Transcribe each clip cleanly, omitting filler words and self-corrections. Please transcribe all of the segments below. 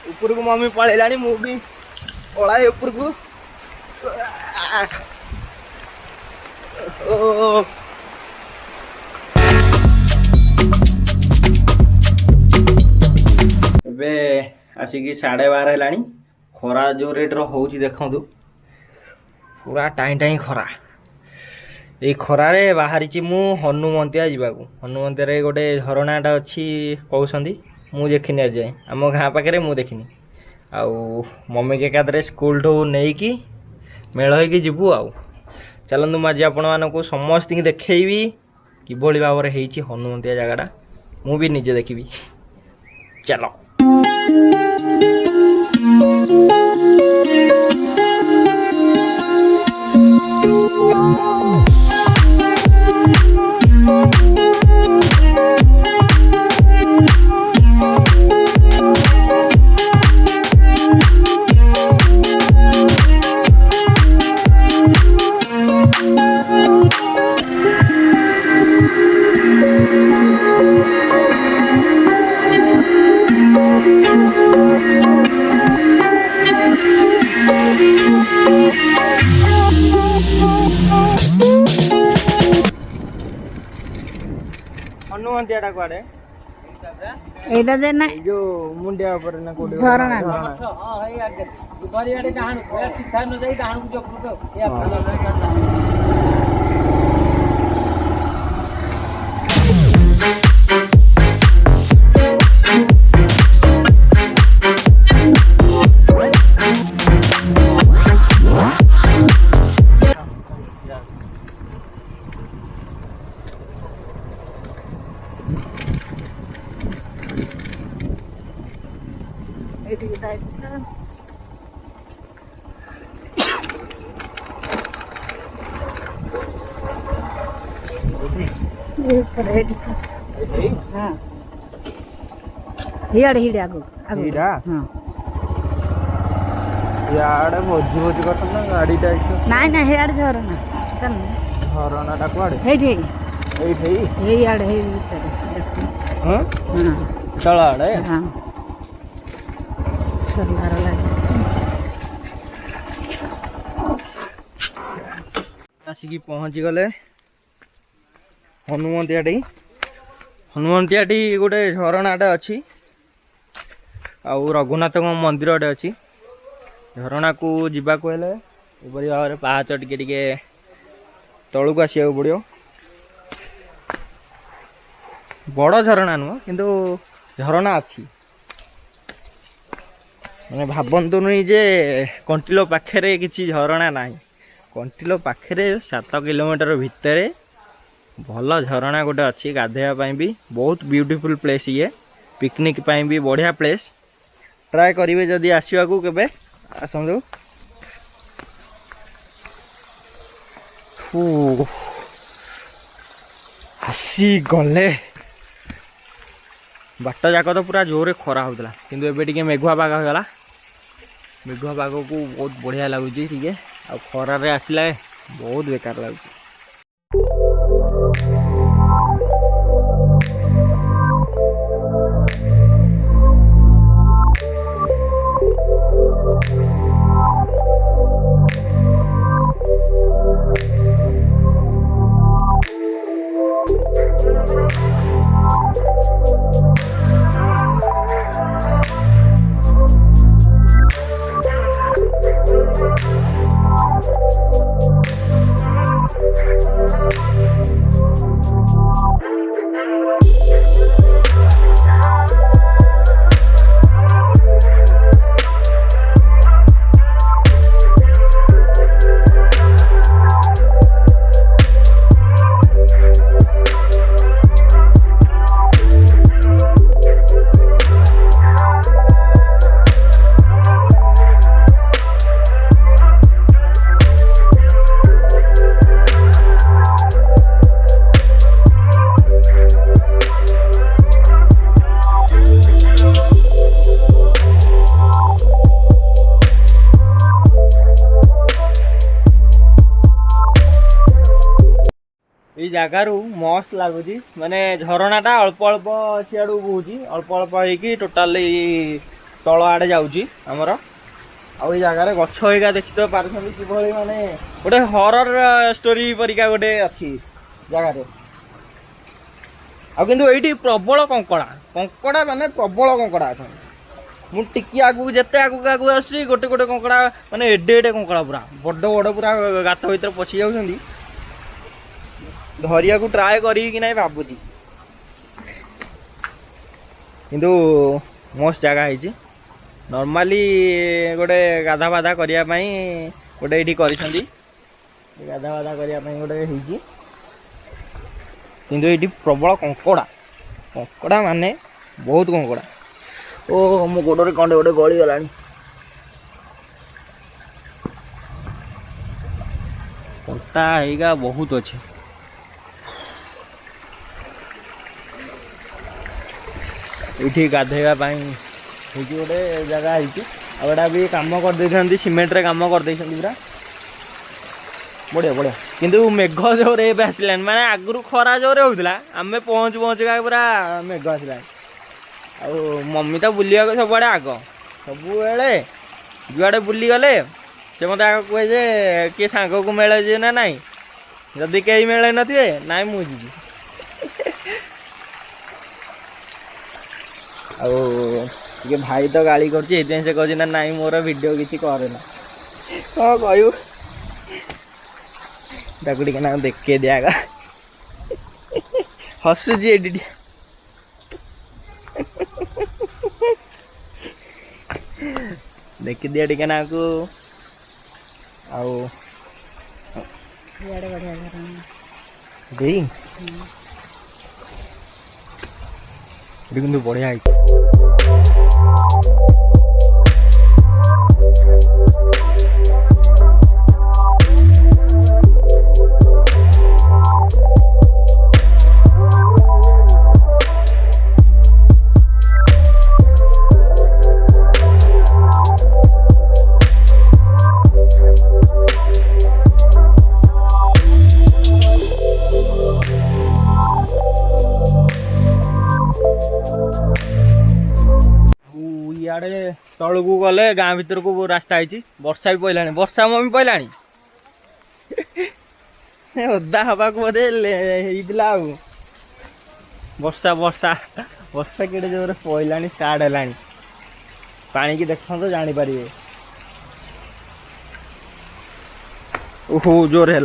ऊपर को मम्मी पळेलाणी मु भी पळाए ऊपर को ओ ଏବେ ଆସିକି 12:30 ହେଲାଣି। ଖରା जो रेट रो होउची देखंतु पूरा टाइम टाइम खरा। এই ଖରାରେ ବାହାରିଛି ମୁଁ ହନୁମନ୍ତିଆ ଯିବାକୁ। ହନୁମନ୍ତିଆରେ ଗୋଟେ ଝରଣାଟା ଅଛି କହୁଛନ୍ତି, ମୁଁ ଦେଖିନି ଆଜି ଯାଏଁ। ଆମ ଗାଁ ପାଖରେ ମୁଁ ଦେଖିନି। ଆଉ ମମିକି ଏକାଥରେ ସ୍କୁଲଠୁ ନେଇକି ମେଳ ହେଇକି ଯିବୁ ଆଉ। ଚାଲନ୍ତୁ ମୁଁ ଆଜି ଆପଣମାନଙ୍କୁ ସମସ୍ତଙ୍କୁ ଦେଖେଇବି କିଭଳି ଭାବରେ ହେଇଛି ହନୁମନ୍ତିଆ ଜାଗାଟା। ମୁଁ ବି ନିଜେ ଦେଖିବି। ଚାଲ। हनुमंतिया टा कुआडे एटा दे ना जो मुंडिया ऊपर ना कोडी झरना हां हे यार बरी आडे डाहन सीधा न जाई डाहन को जो तो भोजी करना गाड़ी ना ना हेड झरना झरना टा कुआडे तला आड़े आसिकी पहुँची गले हनुमंतियाटी। हनुमंतियाटी गोटे झरणाटे अच्छी आउ रघुनाथ मंदिरटे अच्छी। झरणा को जीवाक हेले एपरी भाव पाहाच टिके टिके तलू आसो पड़ो। बड़ झरणा नुह किंतु झरणा अच्छी मैंने भावतु नहीं जे कंटिलो पाखे किसी झरणा ना। कंटिलो पाखे 7 किलोमीटर भितर भल झरणा गोटे अच्छी गाधेवाई भी बहुत ब्यूटीफुल प्लेस। ये पिकनिक पाई भी बढ़िया प्लेस। ट्राए करेंगे जदि आसवा को केबे आसतु। आसी गले बाट जाक तो पूरा जोरे खरा होता किंतु एबे टिके मेघुआ पाग होगा। मेघुआ पाग को बहुत बढ़िया लगुच टे आ खरारे आसला बहुत बेकार लगुच। जगार मस्त लगुच माने झरणाटा अल्प अल्प सियाड़ू बोची अल्प अल्प हो टोटाली तल आड़े जाऊँगी आमर आउ जगार गछ एका देखी तो पार्टी कि माने गोटे हरर स्टोरी परिका गोटे अच्छी जगार आउ ये प्रबल कंकड़ा कंकड़ा माने प्रबल कंकड़ा अच्छा मु टिकी आगू जिते आगू आगू आसी गोटे गोटे कंकड़ा माने एडे एडे कंकड़ा पूरा बड़ बड़ पूरा गात भर पशि जाऊँ धरिया को ट्राए करी कि नहीं भावुची किंतु मस्त जगह है नॉर्मली गोटे गाधा बाधा करने गोटे ये गाधा बाधा करने गोटे किंतु ये प्रबल कंकड़ा कंकड़ा माने बहुत कंकड़ा ओ मो गोड़े कंडे गोटे गली गला कंटा हैगा बहुत अच्छे ये गाधेगा गोटे जगह है भी कम कर सीमेंट रे कम कर पूरा बढ़िया बढ़िया किंतु मेघ जोर आसला माने आगु खरा जोर होता आम पहुँच पहुँचका पूरा मेघ आसला आ मम्मी तो बुलिया सब आग सब जुआड़े बुली गले से मत आग कहे जे किए सांग को मेले जे ना नाई जदि कई मेले नथिबे नाई मु जी आ भाई तो गाली कर से कह ना नाई मोर वीडियो किसी करे ना कह कहू ताकि ना देखे दियागा हसुची एडी देखी दिया टिके ना को आउ बढ़िया है इे तलू को गले गाँ भीतर को रास्ता है वर्षा भी पड़ा वर्षा मम्मी पड़ा ओदा हवा को बोधे वर्षा वर्षा वर्षा केड़े जोर पड़ा स्टार्ट है पानी की देख तो जापर ओहो जोर है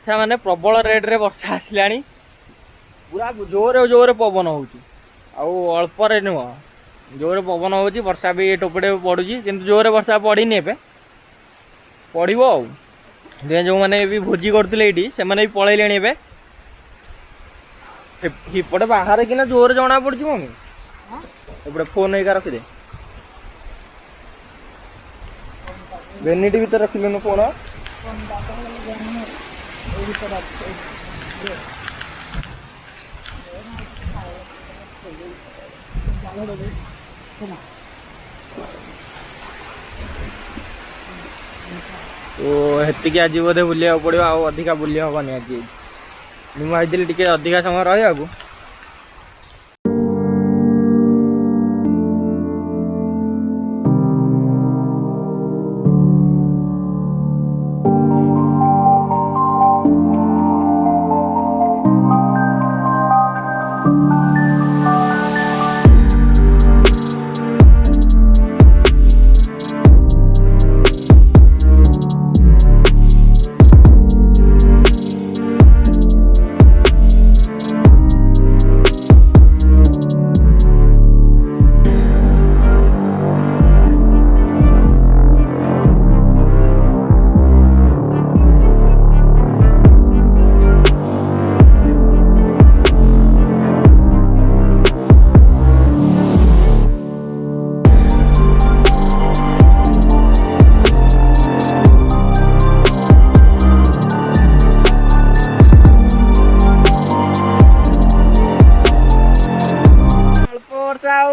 वर्षा माने प्रबल रेट रे वर्षा आसला पूरा जोर जोर पवन हो अल्प नुह जोर पवन हो वर्षा भी टोपे पड़ुची कि जोर वर्षा पड़नी ए पड़ो जो मैंने भी भोजी करते ये से भी पलैले एपटे बाहर कि जोर जना पड़ी मम्मी एपटे फोन होगा रखिदे वेनिटी भर रखिलुन फोन तो हेतिकी आज बोधे बुलिया पड़ो अधिका बुली हेनी आज मुझे टे अधिका समय रहा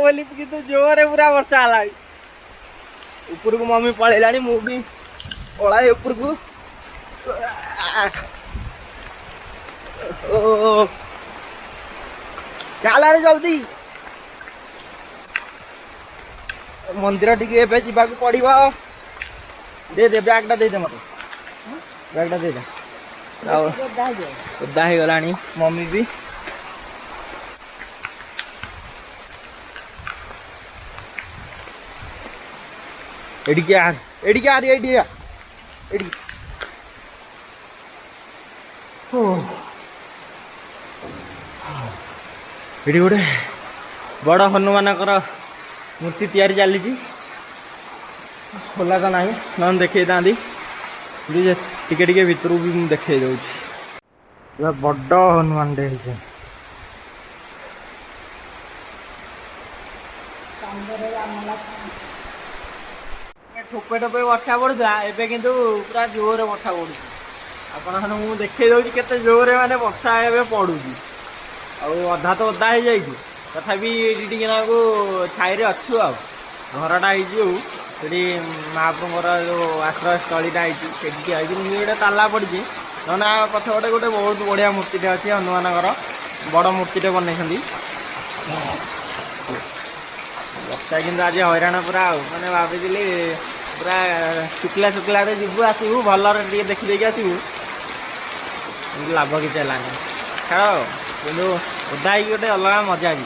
बोली किंतु जोरे पूरा वर्षा है ऊपर को मम्मी पलैलानी मु भी पलाए ऊपर को चल रे जल्दी मंदिर टिके एबे जीवाकू पड़िबो दे दे बैगटा दे दे मते बैगटा दे दे ओदा हो गलानी मम्मी भी एडिके यार एडिके यार एडिके एडी ओ एडी गोटे बड़ हनुमान मूर्ति तैयारी चली खोला तो नहीं न देखे था टिके टिके भितर भी मुझे देखे दूसरी बड़ हनुमान टे ठोपे ठोपे वर्षा पड़ता एवं किंतु पूरा जोर वर्षा पड़ू आपण मुझे देखे दूसरी केते जोर माने वर्षा एवं पड़ू अधा तो ओदा हो जाए तथापि टी को छाई अच्छु आ घरटा हो महाप्रभुर जो आश्रयस्थलीटा होती गोटे ताला पड़ी ना पछपटे गोटे बहुत बढ़िया मूर्तिटे अच्छी हनुमान बड़ मूर्तिटे बनई बर्षा कि आज हैरान पूरा मैंने भावी पूरा शुक्ला शुक्ला जीवु आसबू भलर देखी देखी आसबू लाभ किसी है छाड़ कि ओदा गोटे अलग मजा भी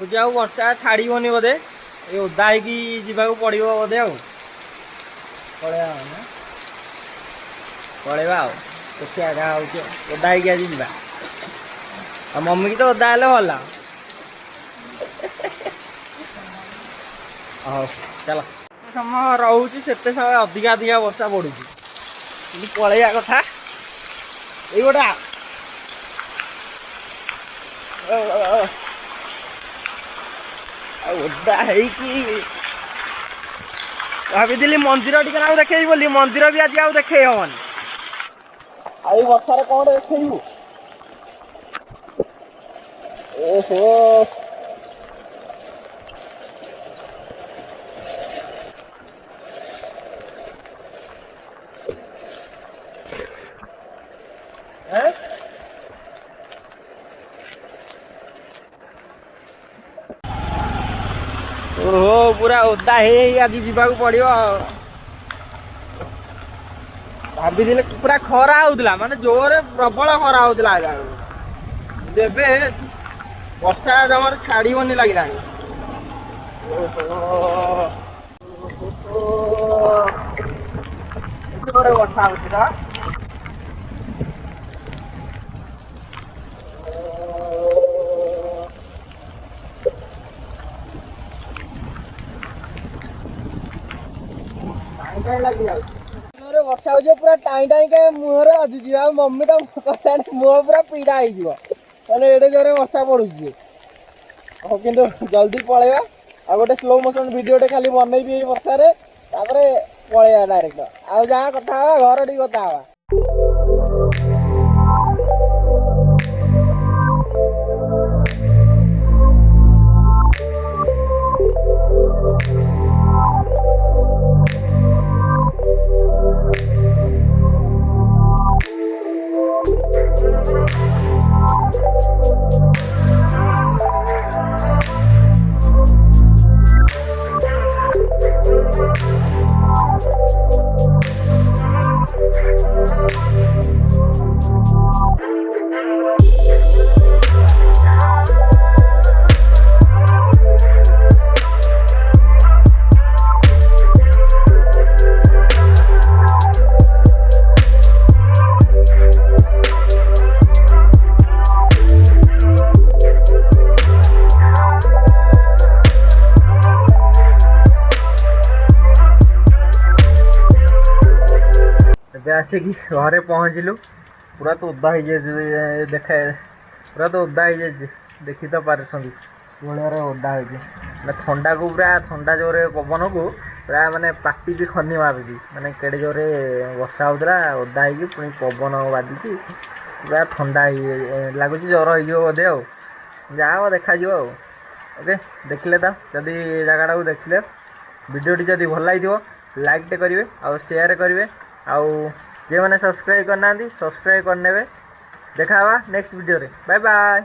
जाऊ वर्षा छाड़बनी बोधे ये ओदा हो पड़ो बोधे पलैबा देखिए क्या हो ओदा आज जा मम्मी की तो ओदा हेल्ले भल चल समय रोचे से समय अधिका अधिका वर्षा पड़ू पलैया कथा ये गोटा ओदा भाई मंदिर टी देखे बोली मंदिर भी आज आउ देखे हन आई वर्षार कौन देखू ओहो ओहो पूरा ओदा आज जावाक पड़ो भाभी पूरा खरा होता माने जोरे प्रबल खरा होता देवे वर्षा जमार छाड़बनी लगे वर्षा होता वर्षा हो पूरा टाई टाई के मुहर बाजुची मम्मी तो मुह पूरा पीड़ा होने जोरे वर्षा पड़ू कि जल्दी पलैया आ गोटे स्लो मोशन वीडियो खाली बनईबी वर्षार पलैया डायरेक्ट आउ जहाँ कथा घर टी कथा ଏବେ ଆସିକି ଘରେ ପହଞ୍ଚିଲୁ। ପୁରା ତ ଓଦା ହେଇଯାଇଛି, ଦେଖେ ପୁରା ତ ଓଦା ହେଇଯାଇଛି, ଦେଖି ତ ପାରୁଛନ୍ତି ଭଳିଆରେ ଓଦା ହେଇଛି। ମାନେ ଥଣ୍ଡାକୁ ପୁରା ଥଣ୍ଡା ଜୋରେ ପବନକୁ ପୁରା ମାନେ ପାଟି ବି ଖନି ମାରୁଛି। ମାନେ କେଡ଼େ ଜୋରେ ବର୍ଷା ହେଉଥିଲା, ଓଦା ହେଇକି ପୁଣି ପବନ ବାଜିଛି, ପୁରା ଥଣ୍ଡା ଲାଗୁଛି, ଜ୍ୱର ହେଇଯିବ ବୋଧେ ଆଉ। ଯାହା ହବ ଦେଖାଯିବ ଆଉ। ଓକେ, ଦେଖିଲେ ତ ଯଦି ଜାଗାଟାକୁ ଦେଖିଲେ, ଭିଡ଼ିଓଟି ଯଦି ଭଲ ଲାଗିଥିବ ଲାଇକ୍ଟେ କରିବେ ଆଉ ସେୟାର କରିବେ। ଆଉ ଯେଉଁମାନେ ସବସ୍କ୍ରାଇବ୍ କରିନାହାନ୍ତି ସବସ୍କ୍ରାଇବ୍ କରିନେବେ। ଦେଖା ହେବା ନେକ୍ସଟ ଭିଡ଼ିଓରେ। Bye bye.